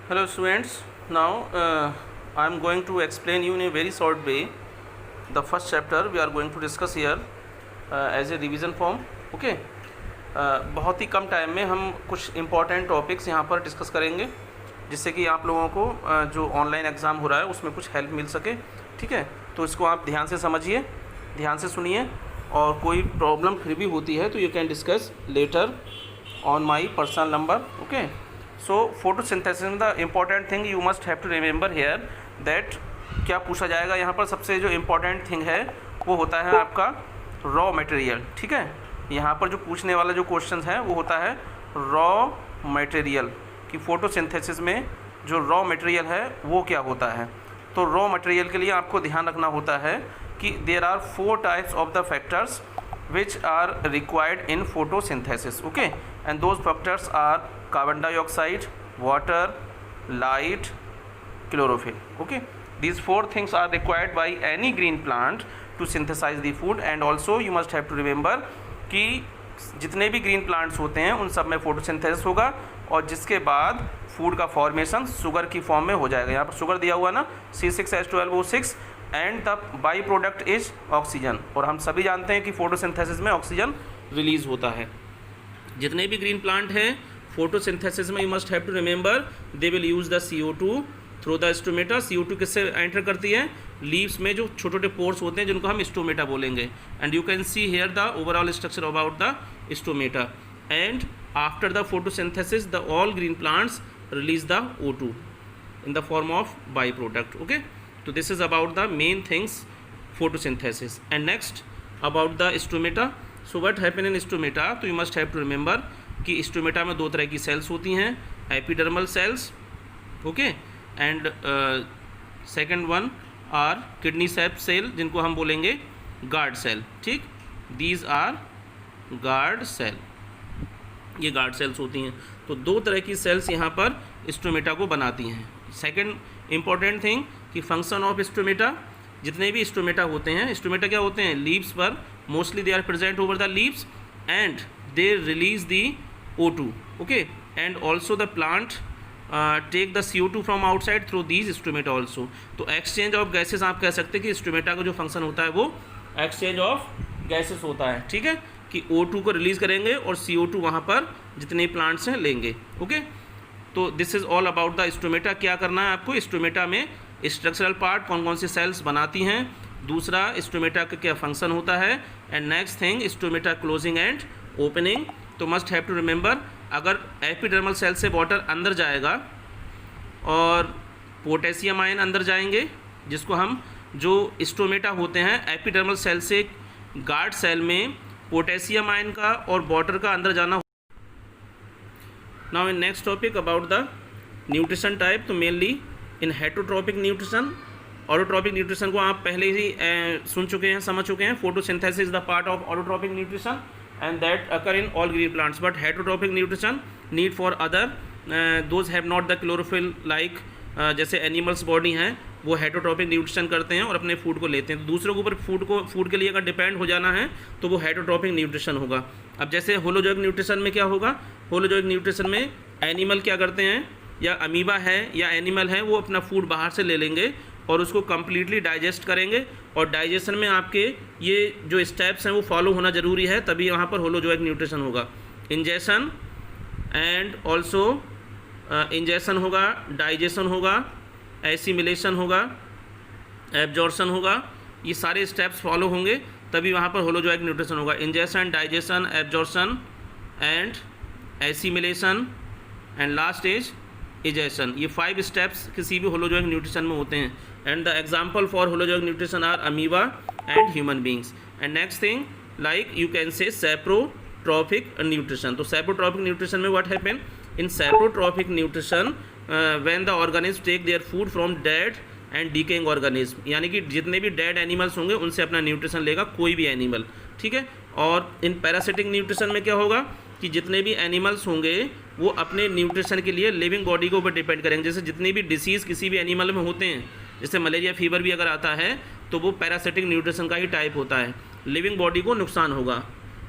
Hello students, now I am going to explain you in a very short way the first chapter we are going to discuss here as a revision form. Okay. बहुत ही कम time में हम कुछ important topics यहाँ पर discuss करेंगे जिससे कि आप लोगों को जो ऑनलाइन एग्ज़ाम हो रहा है उसमें कुछ हेल्प मिल सके। ठीक है, तो इसको आप ध्यान से समझिए, ध्यान से सुनिए, और कोई प्रॉब्लम फिर भी होती है तो you can discuss later on my personal number. Okay. So photosynthesis में the important thing you must have to remember here that क्या पूछा जाएगा यहाँ पर. सबसे जो इम्पॉर्टेंट थिंग है वो होता है आपका रॉ मटेरियल. ठीक है, यहाँ पर जो पूछने वाला जो क्वेश्चन है वो होता है रॉ मटेरियल कि फोटोसिंथेसिस में जो रॉ मटेरियल है वो क्या होता है. तो रॉ मटेरियल के लिए आपको ध्यान रखना होता है कि there are 4 types of the factors which are required in photosynthesis. Okay, and those factors are carbon dioxide, water, light, chlorophyll. Okay, these 4 things are required by any green plant to synthesize the food. And also you must have to remember कि जितने भी green plants होते हैं उन सब में photosynthesis होगा और जिसके बाद फूड का फॉर्मेशन शुगर की फॉर्म में हो जाएगा. यहाँ पर शुगर दिया हुआ ना C6H12O6 and the by product is oxygen. और हम सभी जानते हैं कि फोटोसिंथेसिस में ऑक्सीजन रिलीज होता है. जितने भी ग्रीन प्लांट हैं फोटोसिंथेसिस में you must have to remember they will use the CO2 through the stomata. CO2 किससे एंटर करती है? लीव्स में जो छोटे छोटे पोर्स होते हैं जिनको हम स्टोमेटा बोलेंगे. And you can see here the overall structure about the stomata. And after the photosynthesis the all green plants release the O2 in the form of byproduct. Okay, so this is about the main things photosynthesis. And next about the stomata. So what happen in stomata? तो you must have to remember कि stomata में 2 तरह की cells होती हैं, epidermal cells, okay, and second one are kidney sac cell जिनको हम बोलेंगे guard cell. ठीक, these are guard cell, ये गार्ड सेल्स होती हैं. तो 2 तरह की सेल्स यहाँ पर स्टोमेटा को बनाती हैं. सेकंड इम्पॉर्टेंट थिंग कि फंक्शन ऑफ स्टोमेटा, जितने भी स्टोमेटा होते हैं, स्टोमेटा क्या होते हैं? लीव्स पर mostly they are present over the leaves and they release the O2. Okay, and also the plant take the CO2 from outside through these stomata also. तो exchange of gases आप कह सकते हैं कि स्टोमेटा का जो function होता है वो एक्सचेंज ऑफ गैसेस होता है. ठीक है, कि O2 को रिलीज़ करेंगे और CO2 वहाँ पर जितने प्लांट्स हैं लेंगे. ओके, तो this is all about the stomata. क्या करना है आपको? स्टोमेटा में स्ट्रक्चरल पार्ट कौन कौन सी सेल्स बनाती हैं, दूसरा स्टोमेटा का क्या फंक्शन होता है, and next thing stomata closing and opening. तो मस्ट हैव टू रिमेंबर अगर एपिडर्मल सेल से वाटर अंदर जाएगा और पोटेशियम आयन अंदर जाएंगे, जिसको हम जो स्टोमेटा होते हैं एपिडर्मल सेल से गार्ड सेल में पोटेशियम आयन का और वाटर का अंदर जाना. Now in next topic about the nutrition type. तो mainly in heterotrophic nutrition, autotrophic nutrition को आप पहले ही सुन चुके हैं, समझ चुके हैं. Photosynthesis is the part of autotrophic nutrition and that occur in all green plants. But heterotrophic nutrition need for other those have not the chlorophyll like, जैसे animals body हैं वो हेटरोट्रॉपिक न्यूट्रिशन करते हैं और अपने फूड को लेते हैं. तो दूसरों के ऊपर फूड के लिए अगर डिपेंड हो जाना है तो वो हेटरोट्रॉपिक न्यूट्रिशन होगा. अब जैसे होलोजोइक न्यूट्रिशन में क्या होगा? होलोजोइक न्यूट्रिशन में एनिमल क्या करते हैं, या अमीबा है या एनिमल है, वो अपना फूड बाहर से ले लेंगे और उसको कम्प्लीटली डाइजेस्ट करेंगे. और डाइजेशन में आपके ये जो स्टेप्स हैं वो फॉलो होना ज़रूरी है, तभी यहाँ पर होलोजोइक न्यूट्रिशन होगा. इंजेशन एंड ऑल्सो इंजेशन होगा, डाइजेशन होगा, एसिमिलेशन होगा, एब्जॉर्शन होगा. ये सारे स्टेप्स फॉलो होंगे तभी वहाँ पर होलोजोइक न्यूट्रिशन होगा. Ingestion, digestion, absorption and assimilation and last is egestion. ये 5 स्टेप्स किसी भी होलोजोइक न्यूट्रिशन में होते हैं. And the example for holozoic nutrition are amoeba and human beings. And next thing like you can say saprotrophic nutrition. तो saprotrophic nutrition में what happen in saprotrophic nutrition when the organisms take their food from dead and decaying organism, यानी कि जितने भी dead animals होंगे उनसे अपना nutrition लेगा कोई भी एनिमल. ठीक है, और इन पैरासिटिक न्यूट्रिशन में क्या होगा कि जितने भी एनिमल्स होंगे वो अपने न्यूट्रिशन के लिए लिविंग बॉडी के ऊपर डिपेंड करेंगे. जैसे जितनी भी डिसीज़ किसी भी एनिमल में होते हैं, जैसे मलेरिया फीवर भी अगर आता है तो वो पैरासिटिक न्यूट्रिशन का ही टाइप होता है, लिविंग बॉडी को नुकसान होगा.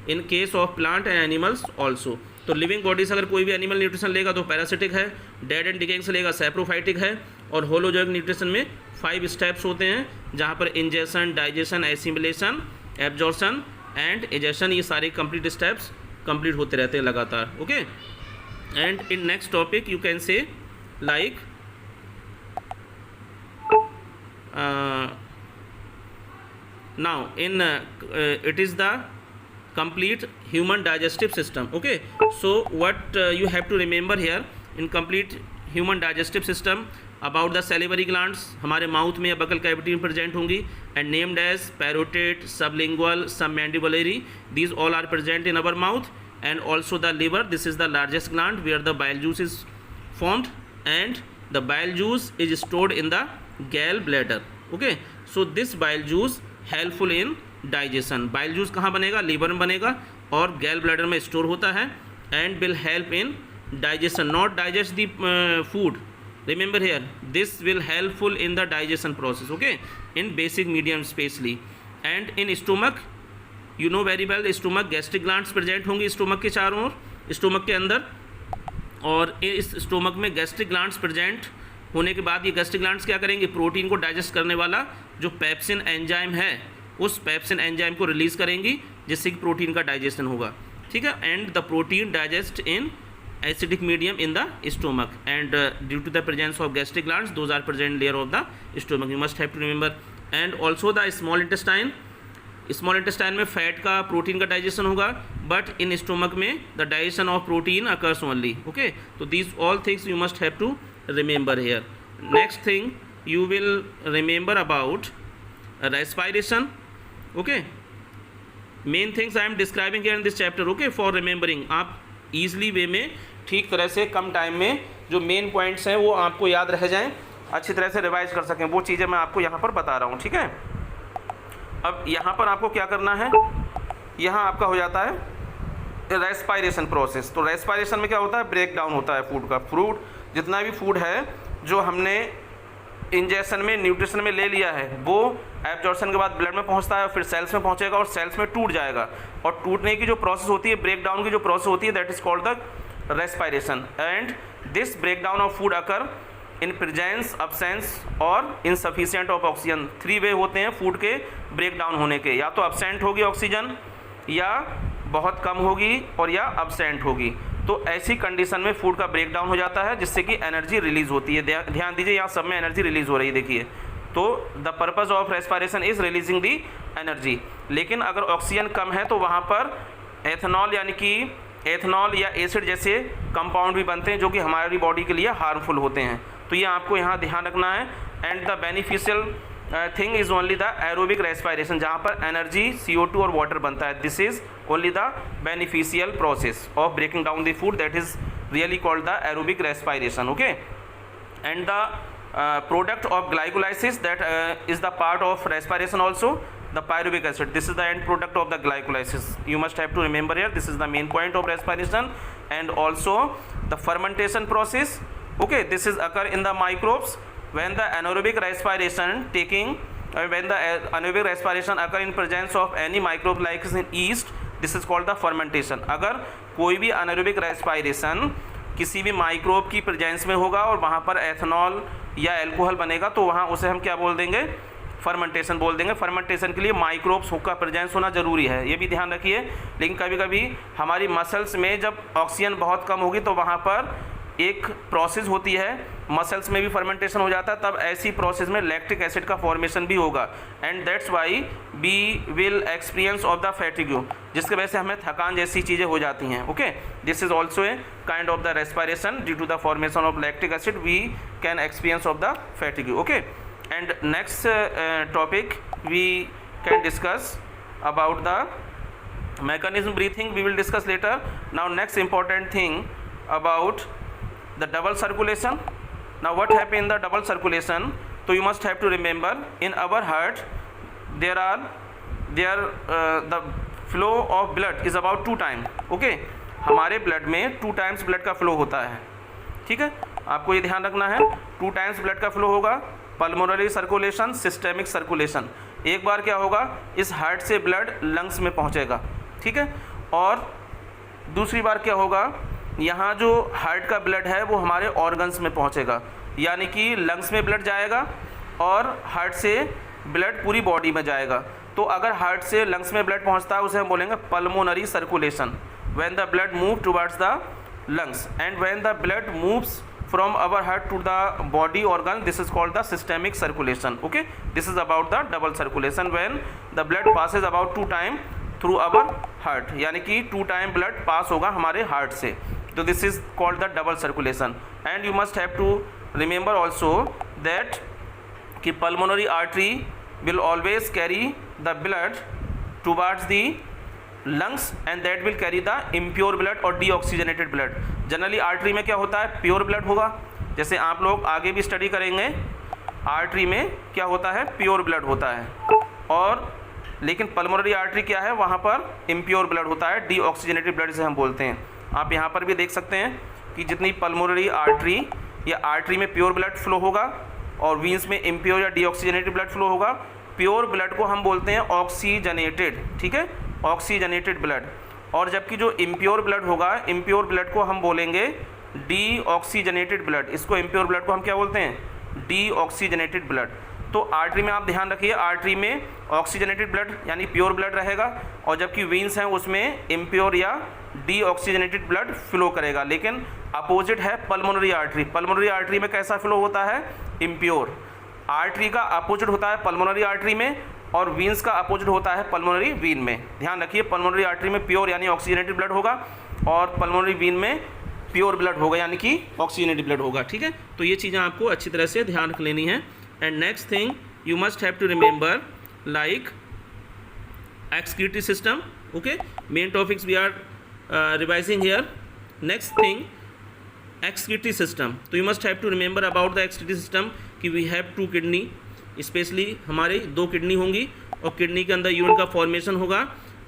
In case of plant and animals also. तो लिविंग बॉडी से अगर कोई भी एनिमल न्यूट्रिशन लेगा तो पैरासिटिक है, डेड एंड डिकेइंग से लेगा सैप्रोफाइटिक है, और होलोजोइक न्यूट्रिशन में 5 स्टेप्स होते हैं जहाँ पर ingestion, digestion, assimilation, absorption and egestion, ये सारे कंप्लीट स्टेप्स कंप्लीट होते रहते हैं लगातार। Okay, and in next topic you can से like now it is the complete human digestive system. Okay, so what you have to remember here in complete human digestive system about the salivary glands, हमारे mouth में या buccal cavity में present होंगी, and named as parotid, sublingual, submandibular, these all are present in our mouth, and also the liver, this is the largest gland where the bile juice is formed, and the bile juice is stored in the gallbladder. Okay, so this bile juice helpful in digestion, bile juice कहाँ बनेगा, liver में बनेगा और गैल bladder में store होता है, and will help in digestion, not digest the food, remember hair, this will helpful in the digestion process, okay, in basic medium specially. And in stomach, you know very well, stomach gastric glands present होंगी stomach के चारों ओर, stomach के अंदर, और इस stomach में gastric glands present होने के बाद ये गैस्ट्रिक ग्लैंड्स क्या करेंगे, प्रोटीन को डाइजेस्ट करने वाला जो पेप्सिन एंजाइम है उस पेप्सिन एंजाइम को रिलीज़ करेंगी जिससे कि प्रोटीन का डाइजेशन होगा, ठीक है, and the protein digest in acidic medium in the stomach, and due to the presence of gastric glands those are present layer of the stomach, you must have to remember. And also the small intestine, small intestine में fat का, protein का digestion होगा, but in stomach में the digestion of protein occurs only, okay, तो these all things you must have to remember here. Next thing you will remember about respiration. Okay, main things I am describing here in this chapter, okay, for remembering, आप easily way में ठीक तरह से कम time में जो main points हैं वो आपको याद रह जाएं, अच्छी तरह से रिवाइज कर सकें, वो चीज़ें मैं आपको यहाँ पर बता रहा हूँ, ठीक है। अब यहाँ पर आपको क्या करना है, यहाँ आपका हो जाता है रेस्पायरेशन प्रोसेस। तो रेस्पायरेशन में क्या होता है, ब्रेक डाउन होता है फूड का, फ्रूट जितना भी फूड है जो हमने इंजेक्शन में, न्यूट्रिशन में ले लिया है, वो एब्जॉर्प्शन के बाद ब्लड में पहुंचता है, फिर सेल्स में पहुंचेगा और सेल्स में टूट जाएगा, और टूटने की जो प्रोसेस होती है, ब्रेक डाउन की जो प्रोसेस होती है, that is called the respiration. And this break down of food occur in presence, absence और इनसफिशिएंट ऑफ ऑक्सीजन। 3 वे होते हैं फूड के ब्रेक डाउन होने के, या तो अब्सेंट होगी ऑक्सीजन, या बहुत कम होगी, और या अब्सेंट होगी। तो ऐसी कंडीशन में फूड का ब्रेक डाउन हो जाता है जिससे कि एनर्जी रिलीज होती है। ध्यान दीजिए, यहाँ सब में एनर्जी रिलीज हो रही है, देखिए, तो the purpose of respiration is releasing the energy. लेकिन अगर ऑक्सीजन कम है तो वहाँ पर एथेनॉल, यानी कि एथेनॉल या एसिड जैसे कंपाउंड भी बनते हैं जो कि हमारी बॉडी के लिए हार्मफुल होते हैं, तो ये आपको यहाँ ध्यान रखना है। And the beneficial thing is only the aerobic respiration, जहाँ पर एनर्जी, CO2 और वाटर बनता है, this is only the beneficial process of breaking down the food, that is really called the aerobic respiration, okay. And the product of glycolysis, that is the part of respiration also, the pyruvic acid, this is the end product of the glycolysis, you must have to remember here, this is the main point of respiration. And also the fermentation process, okay, this is occur in the microbes when the anaerobic respiration when the anaerobic respiration occur in presence of any microbe like yeast, this is called the fermentation। अगर कोई भी anaerobic respiration किसी भी microbe की presence में होगा और वहाँ पर एथेनॉल या एल्कोहल बनेगा तो वहाँ उसे हम क्या बोल देंगे, फर्मेंटेशन बोल देंगे। फर्मेंटेशन के लिए माइक्रोब्स का प्रेजेंस होना जरूरी है, ये भी ध्यान रखिए। लेकिन कभी कभी हमारी मसल्स में जब ऑक्सीजन बहुत कम होगी तो वहाँ पर एक प्रोसेस होती है, मसल्स में भी फर्मेंटेशन हो जाता है, तब ऐसी प्रोसेस में लैक्टिक एसिड का फॉर्मेशन भी होगा, and that's why we will experience of the fatigue, जिसकी वजह से हमें थकान जैसी चीज़ें हो जाती हैं, okay. This is also a kind of the respiration, due to the formation of lactic acid we can experience of the fatigue, okay. And next topic we can discuss about the mechanism breathing, we will discuss later. Now next important thing about the double circulation. Now what happen in the double circulation, so you must have to remember in our heart the flow of blood is about 2 times, okay। हमारे blood में 2 times blood का flow होता है, ठीक है, आपको ये ध्यान रखना है। 2 times ब्लड का फ्लो होगा, पल्मोनरी सर्कुलेशन, सिस्टेमिक सर्कुलेशन। एक बार क्या होगा, इस हार्ट से ब्लड लंग्स में पहुंचेगा, ठीक है, और दूसरी बार क्या होगा, यहाँ जो हार्ट का ब्लड है वो हमारे ऑर्गन्स में पहुँचेगा, यानी कि लंग्स में ब्लड जाएगा और हार्ट से ब्लड पूरी बॉडी में जाएगा। तो अगर हार्ट से लंग्स में ब्लड पहुँचता है उसे हम बोलेंगे pulmonary circulation, when the blood move towards the lungs, and when the blood moves from our heart to the body organ, this is called the systemic circulation. Okay, this is about the double circulation when the blood passes about 2 times through our heart, यानी कि 2 time blood pass होगा हमारे heart से, तो this is called the double circulation. And you must have to remember also that कि pulmonary artery will always carry the blood towards the lungs and that will carry the impure blood or deoxygenated blood। Generally artery में क्या होता है, pure blood होगा, जैसे आप लोग आगे भी स्टडी करेंगे आर्टरी में क्या होता है, प्योर ब्लड होता है, और लेकिन पल्मोनरी आर्टरी क्या है, वहाँ पर इम्प्योर ब्लड होता है, डीऑक्सीजनेटेड ब्लड जिसे हम बोलते हैं। आप यहाँ पर भी देख सकते हैं कि जितनी पल्मोनरी आर्टरी या आर्टरी में प्योर ब्लड फ्लो होगा और वीन्स में इम्प्योर या डीऑक्सीजनेटेड ब्लड फ्लो होगा। प्योर ब्लड को हम बोलते हैं ऑक्सीजनेटेड, ठीक है, ऑक्सीजनेटेड ब्लड, और जबकि जो इम्प्योर ब्लड होगा, इम्प्योर ब्लड को हम बोलेंगे डीऑक्सीजनेटेड ब्लड। इसको इम्प्योर ब्लड को हम क्या बोलते हैं, डीऑक्सीजनेटेड ब्लड। तो आर्टरी में आप ध्यान रखिए, आर्टरी में ऑक्सीजनेटेड ब्लड यानी प्योर ब्लड रहेगा, और जबकि वेन्स हैं उसमें इम्प्योर या डीऑक्सीजनेटेड ब्लड फ्लो करेगा। लेकिन अपोजिट है पल्मोनरी आर्टरी, पल्मोनरी आर्टरी में कैसा फ्लो होता है, इम्प्योर। आर्टरी का अपोजिट होता है पल्मोनरी आर्टरी में, और वीन्स का अपोजिट होता है पल्मोनरी वीन में। ध्यान रखिए, पल्मोनरी आर्टरी में प्योर यानी ऑक्सीजनेटेड ब्लड होगा और पल्मोनरी वीन में प्योर ब्लड होगा यानी कि ऑक्सीजनेटेड ब्लड होगा, ठीक है। तो ये चीज़ें आपको अच्छी तरह से ध्यान रख लेनी है। And next thing you must have to remember like excretory system. Okay, main topics we are revising here. Next thing excretory system, तो you must have to remember about the excretory system कि we have 2 kidney, especially हमारे 2 kidney होंगी और kidney के अंदर urine का formation होगा।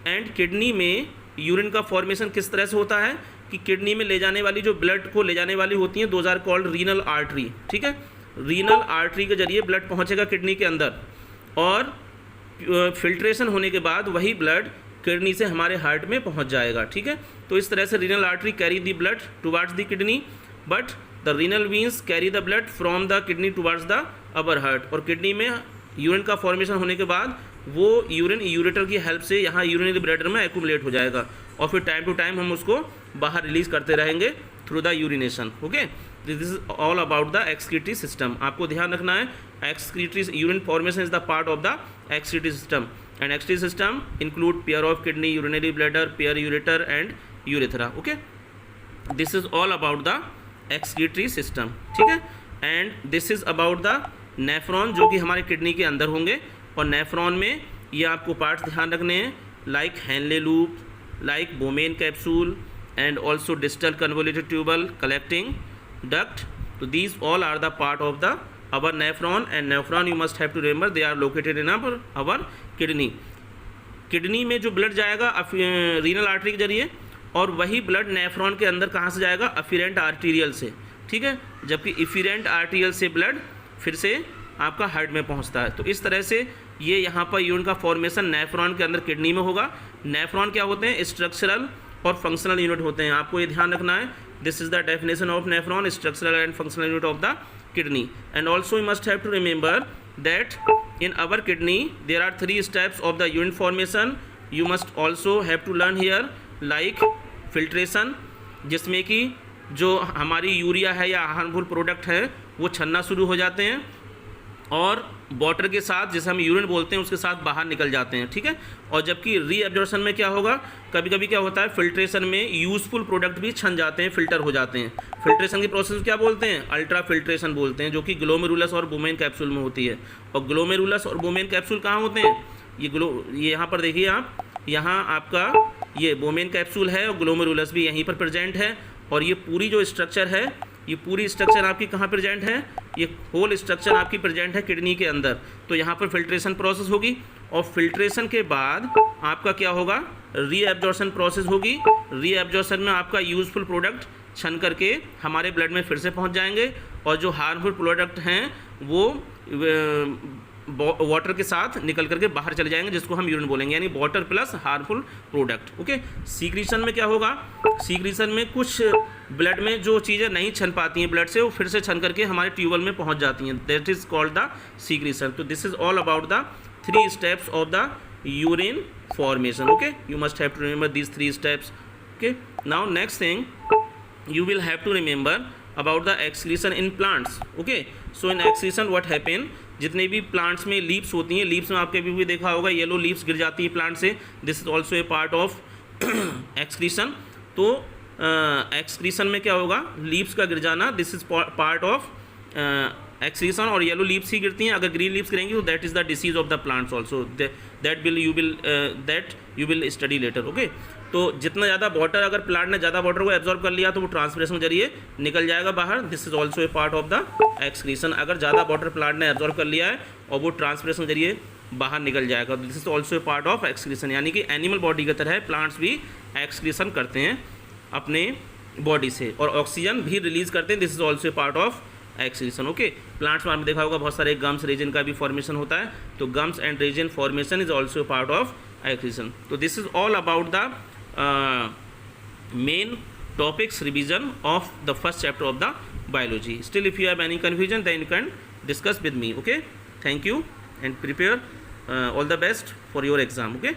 And kidney में यूरिन का फॉर्मेशन किस तरह से होता है कि किडनी में ले जाने वाली जो ब्लड को ले जाने वाली होती हैं, 2 कॉल्ड रीनल आर्टरी, ठीक है। रीनल आर्टरी के जरिए ब्लड पहुंचेगा किडनी के अंदर और फिल्ट्रेशन होने के बाद वही ब्लड किडनी से हमारे हार्ट में पहुंच जाएगा, ठीक है। तो इस तरह से renal artery carry the blood towards the kidney, but the renal veins carry the blood from the kidney towards the upper heart. और किडनी में यूरिन का फॉर्मेशन होने के बाद वो यूरिन यूरेटर की हेल्प से यहाँ यूरिनरी ब्लैडर में एक्यूमुलेट हो जाएगा और फिर टाइम टू टाइम हम उसको बाहर रिलीज करते रहेंगे through the urination. Okay, this is all about the excretory system. आपको ध्यान रखना है excretory urine formation is the part of the excretory system and excretory system include pair of kidney, urinary bladder, pair ureter and urethra. Okay, this is all about the excretory system, ठीक है। And this is about the nephron जो कि हमारे kidney के अंदर होंगे, और nephron में ये आपको पार्ट्स ध्यान रखने हैं like Henle loop, like Bowman capsule and also distal convoluted tubule collecting duct. तो these all are the part of the our nephron and nephron you must have to remember they are located in our kidney. Kidney में जो blood जाएगा renal artery के जरिए, और वही blood nephron के अंदर कहाँ से जाएगा, अफिरेंट आर्टीरियल से, ठीक है। जबकि इफिरेंट आर्टीरियल से ब्लड फिर से आपका हार्ट में पहुंचता है। तो इस तरह से ये यहाँ पर यूरिन का फॉर्मेशन नेफ्रॉन के अंदर किडनी में होगा। नेफ्रॉन क्या होते हैं, स्ट्रक्चरल और फंक्शनल यूनिट होते हैं, आपको ये ध्यान रखना है। This is the definition of nephron, structural and functional unit of the kidney. And also you must have to remember that in our kidney there are 3 steps of the urine formation. You must also have to learn here like filtration, जिसमें कि जो हमारी urea है या harmful product है वो छनना शुरू हो जाते हैं और वाटर के साथ, जिसे हम यूरिन बोलते हैं, उसके साथ बाहर निकल जाते हैं, ठीक है। और जबकि रीएब्जॉर्प्शन में क्या होगा, कभी कभी क्या होता है फिल्ट्रेशन में यूजफुल प्रोडक्ट भी छन जाते हैं, फिल्टर हो जाते हैं। फिल्ट्रेशन की प्रोसेस क्या बोलते हैं, अल्ट्रा फिल्ट्रेशन बोलते हैं, जो कि ग्लोमेरुलस और बोमेन कैप्सूल में होती है। और ग्लोमेरुलस और बोमेन कैप्सूल कहाँ होते हैं, ये यहाँ पर देखिए आप, यहाँ आपका ये बोमेन कैप्सूल है और ग्लोमेरुलस भी यहीं पर प्रेजेंट है। और ये पूरी जो स्ट्रक्चर है, ये पूरी स्ट्रक्चर आपकी कहाँ प्रेजेंट है, ये होल स्ट्रक्चर आपकी प्रेजेंट है किडनी के अंदर। तो यहाँ पर फिल्ट्रेशन प्रोसेस होगी और फिल्ट्रेशन के बाद आपका क्या होगा, रीएब्जॉर्प्शन प्रोसेस होगी। रीएब्जॉर्प्शन में आपका यूजफुल प्रोडक्ट छन करके हमारे ब्लड में फिर से पहुँच जाएंगे और जो हार्मफुल प्रोडक्ट हैं वो वाटर के साथ निकल करके बाहर चले जाएंगे, जिसको हम यूरिन बोलेंगे, यानी water plus harmful product. Okay, secretion में क्या होगा, सीक्रेशन में कुछ ब्लड में जो चीज़ें नहीं छन पाती हैं ब्लड से, वो फिर से छन करके हमारे ट्यूबवेल में पहुंच जाती हैं, that is called the secretion. तो this is all about the 3 steps of the urine formation. Okay, you must have to remember these 3 steps. Okay, now next thing you will have to remember about the excretion in plants. Okay, so in excretion what happen, जितने भी plants में leaves होती हैं, leaves में आपके भी देखा होगा येलो लीव्स गिर जाती है प्लांट से, this is also A part of excretion. तो एक्सक्रीशन में क्या होगा, लीव्स का गिर जाना, this is part of excretion, और येलो लीव्स ही गिरती हैं, अगर ग्रीन लीव्स गिरेंगी तो that is the disease of the plants also, that you will study letter. Okay, तो जितना ज़्यादा वाटर, अगर प्लांट ने ज़्यादा वाटर को एब्जॉर्ब कर लिया तो वो ट्रांसपिरेशन के जरिए निकल जाएगा बाहर, this is also A part of the excretion. अगर ज़्यादा वाटर प्लांट ने एब्जॉर्ब कर लिया है और वो ट्रांसपिरेशन के जरिए बाहर निकल जाएगा, this is also A part of excretion. यानी कि एनिमल बॉडी की तरह प्लांट्स भी एक्सक्रीशन करते हैं अपने बॉडी से, और ऑक्सीजन भी रिलीज करते हैं, this is also A part of excretion. Okay, plants में आपने देखा होगा बहुत सारे गम्स रेजिन का भी फॉर्मेशन होता है, तो gums and resin formation is also part of excretion. तो this is all about the main topics revision of the first chapter of the biology. Still, if you have any confusion, then you can discuss with me. Okay, thank you and prepare all the best for your exam. Okay.